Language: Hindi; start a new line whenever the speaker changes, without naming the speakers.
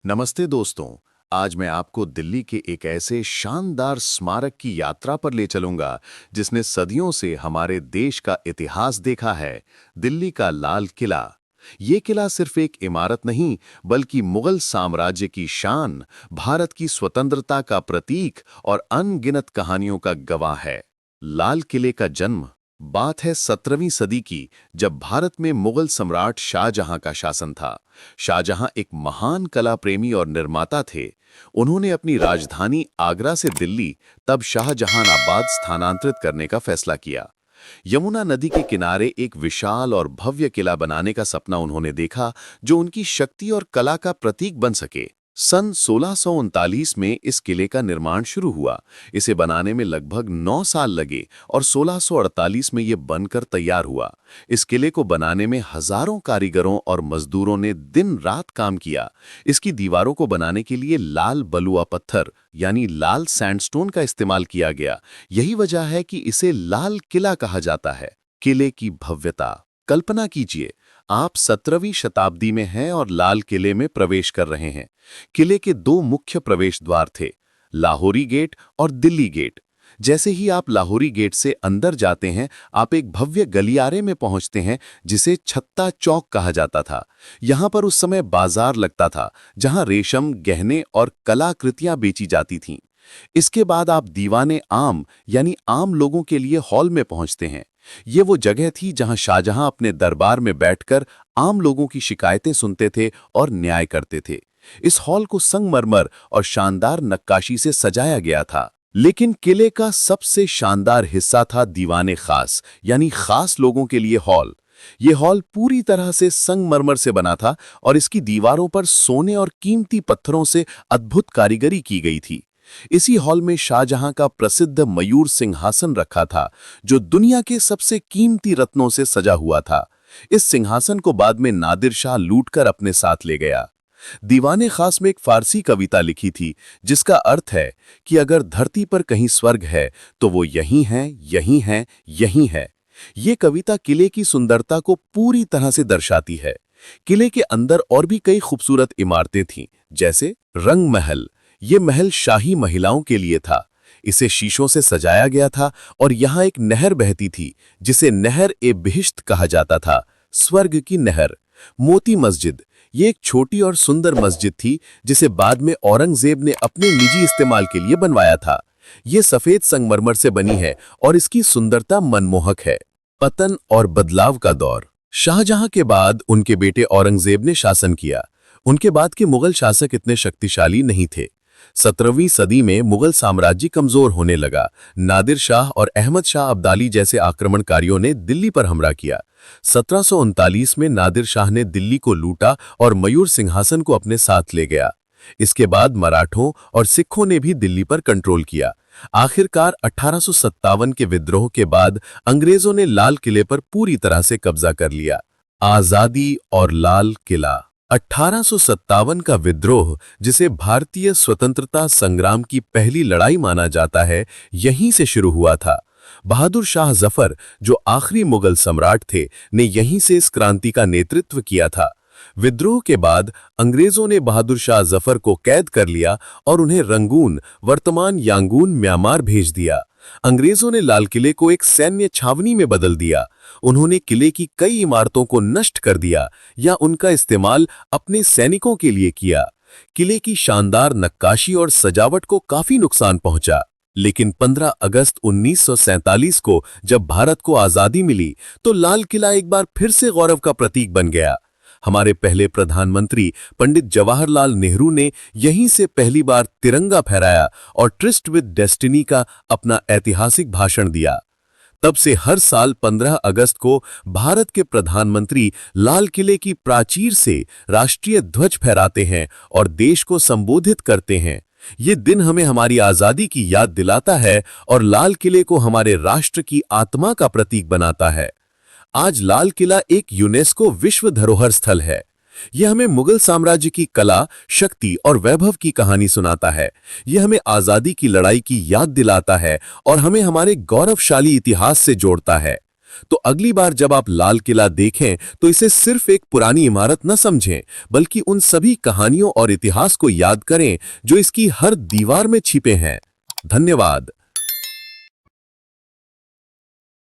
नमस्ते दोस्तों। आज मैं आपको दिल्ली के एक ऐसे शानदार स्मारक की यात्रा पर ले चलूंगा जिसने सदियों से हमारे देश का इतिहास देखा है। दिल्ली का लाल किला। ये किला सिर्फ एक इमारत नहीं बल्कि मुगल साम्राज्य की शान, भारत की स्वतंत्रता का प्रतीक और अनगिनत कहानियों का गवाह है। लाल किले का जन्म बात है 17वीं सदी की, जब भारत में मुगल सम्राट शाहजहां का शासन था। शाहजहां एक महान कला प्रेमी और निर्माता थे। उन्होंने अपनी राजधानी आगरा से दिल्ली, तब शाहजहानाबाद स्थानांतरित करने का फैसला किया। यमुना नदी के किनारे एक विशाल और भव्य किला बनाने का सपना उन्होंने देखा, जो उनकी शक्ति और कला का प्रतीक बन सके। सन 1639 में इस किले का निर्माण शुरू हुआ। इसे बनाने में लगभग 9 साल लगे और 1648 में यह बनकर तैयार हुआ। इस किले को बनाने में हजारों कारीगरों और मजदूरों ने दिन रात काम किया। इसकी दीवारों को बनाने के लिए लाल बलुआ पत्थर यानी लाल सैंडस्टोन का इस्तेमाल किया गया। यही वजह है कि इसे लाल किला कहा जाता है। किले की भव्यता। कल्पना कीजिए, आप 17वीं शताब्दी में हैं और लाल किले में प्रवेश कर रहे हैं। किले के दो मुख्य प्रवेश द्वार थे, लाहौरी गेट और दिल्ली गेट। जैसे ही आप लाहौरी गेट से अंदर जाते हैं, आप एक भव्य गलियारे में पहुंचते हैं जिसे छत्ता चौक कहा जाता था। यहां पर उस समय बाजार लगता था, जहां रेशम, गहने और कलाकृतियां बेची जाती थीं। इसके बाद आप दीवाने आम यानी आम लोगों के लिए हॉल में पहुंचते हैं। ये वो जगह थी जहां शाहजहां अपने दरबार में बैठकर आम लोगों की शिकायतें सुनते थे और न्याय करते थे। इस हॉल को संगमरमर और शानदार नक्काशी से सजाया गया था। लेकिन किले का सबसे शानदार हिस्सा था दीवाने खास यानी खास लोगों के लिए हॉल। ये हॉल पूरी तरह से संगमरमर से बना था और इसकी दीवारों पर सोने और कीमती पत्थरों से अद्भुत कारीगरी की गई थी। इसी हॉल में शाहजहां का प्रसिद्ध मयूर सिंहासन रखा था, जो दुनिया के सबसे कीमती रत्नों से सजा हुआ था। इस सिंहासन को बाद में नादिर शाह लूटकर अपने साथ ले गया। दीवाने खास में एक फारसी कविता लिखी थी, जिसका अर्थ है कि अगर धरती पर कहीं स्वर्ग है तो वो यहीं है, यहीं है, यहीं है। ये कविता किले की सुंदरता को पूरी तरह से दर्शाती है। किले के अंदर और भी कई खूबसूरत इमारतें थीं, जैसे रंग महल। ये महल शाही महिलाओं के लिए था। इसे शीशों से सजाया गया था और यहाँ एक नहर बहती थी, जिसे नहर-ए-बिहिश्त कहा जाता था, स्वर्ग की नहर। मोती मस्जिद, ये एक छोटी और सुंदर मस्जिद थी, जिसे बाद में औरंगजेब ने अपने निजी इस्तेमाल के लिए बनवाया था। ये सफेद संगमरमर से बनी है और इसकी सुंदरता मनमोहक है। पतन और बदलाव का दौर। शाहजहां के बाद उनके बेटे औरंगजेब ने शासन किया। उनके बाद के मुगल शासक इतने शक्तिशाली नहीं थे। 17वीं सदी में मुगल साम्राज्य कमजोर होने लगा। नादिर शाह और अहमद शाह अब्दाली जैसे आक्रमणकारियों ने दिल्ली पर हमला किया। 1739 में नादिर शाह ने दिल्ली को लूटा और मयूर सिंहासन को अपने साथ ले गया। इसके बाद मराठों और सिखों ने भी दिल्ली पर कंट्रोल किया। आखिरकार 1857 के विद्रोह के बाद अंग्रेजों ने लाल किले पर पूरी तरह से कब्जा कर लिया। आजादी और लाल किला। 1857 का विद्रोह, जिसे भारतीय स्वतंत्रता संग्राम की पहली लड़ाई माना जाता है, यहीं से शुरू हुआ था। बहादुर शाह जफर, जो आखिरी मुगल सम्राट थे, ने यहीं से इस क्रांति का नेतृत्व किया था। विद्रोह के बाद अंग्रेजों ने बहादुर शाह जफर को कैद कर लिया और उन्हें रंगून, वर्तमान यांगून, म्यांमार भेज दिया। अंग्रेजों ने लाल किले को एक सैन्य छावनी में बदल दिया। उन्होंने किले की कई इमारतों को नष्ट कर दिया या उनका इस्तेमाल अपने सैनिकों के लिए किया। किले की शानदार नक्काशी और सजावट को काफी नुकसान पहुंचा। लेकिन 15 अगस्त 1947 को जब भारत को आजादी मिली, तो लाल किला एक बार फिर से गौरव का प्रतीक बन गया। हमारे पहले प्रधानमंत्री पंडित जवाहरलाल नेहरू ने यहीं से पहली बार तिरंगा फहराया और ट्रिस्ट विद डेस्टिनी का अपना ऐतिहासिक भाषण दिया। तब से हर साल 15 अगस्त को भारत के प्रधानमंत्री लाल किले की प्राचीर से राष्ट्रीय ध्वज फहराते हैं और देश को संबोधित करते हैं। ये दिन हमें हमारी आजादी की याद दिलाता है और लाल किले को हमारे राष्ट्र की आत्मा का प्रतीक बनाता है। आज लाल किला एक यूनेस्को विश्व धरोहर स्थल है। यह हमें मुगल साम्राज्य की कला, शक्ति और वैभव की कहानी सुनाता है। यह हमें आजादी की लड़ाई की याद दिलाता है और हमें हमारे गौरवशाली इतिहास से जोड़ता है।
तो अगली बार जब आप लाल किला देखें तो इसे सिर्फ एक पुरानी इमारत न समझें, बल्कि उन सभी कहानियों और इतिहास को याद करें जो इसकी हर दीवार में छिपे हैं। धन्यवाद।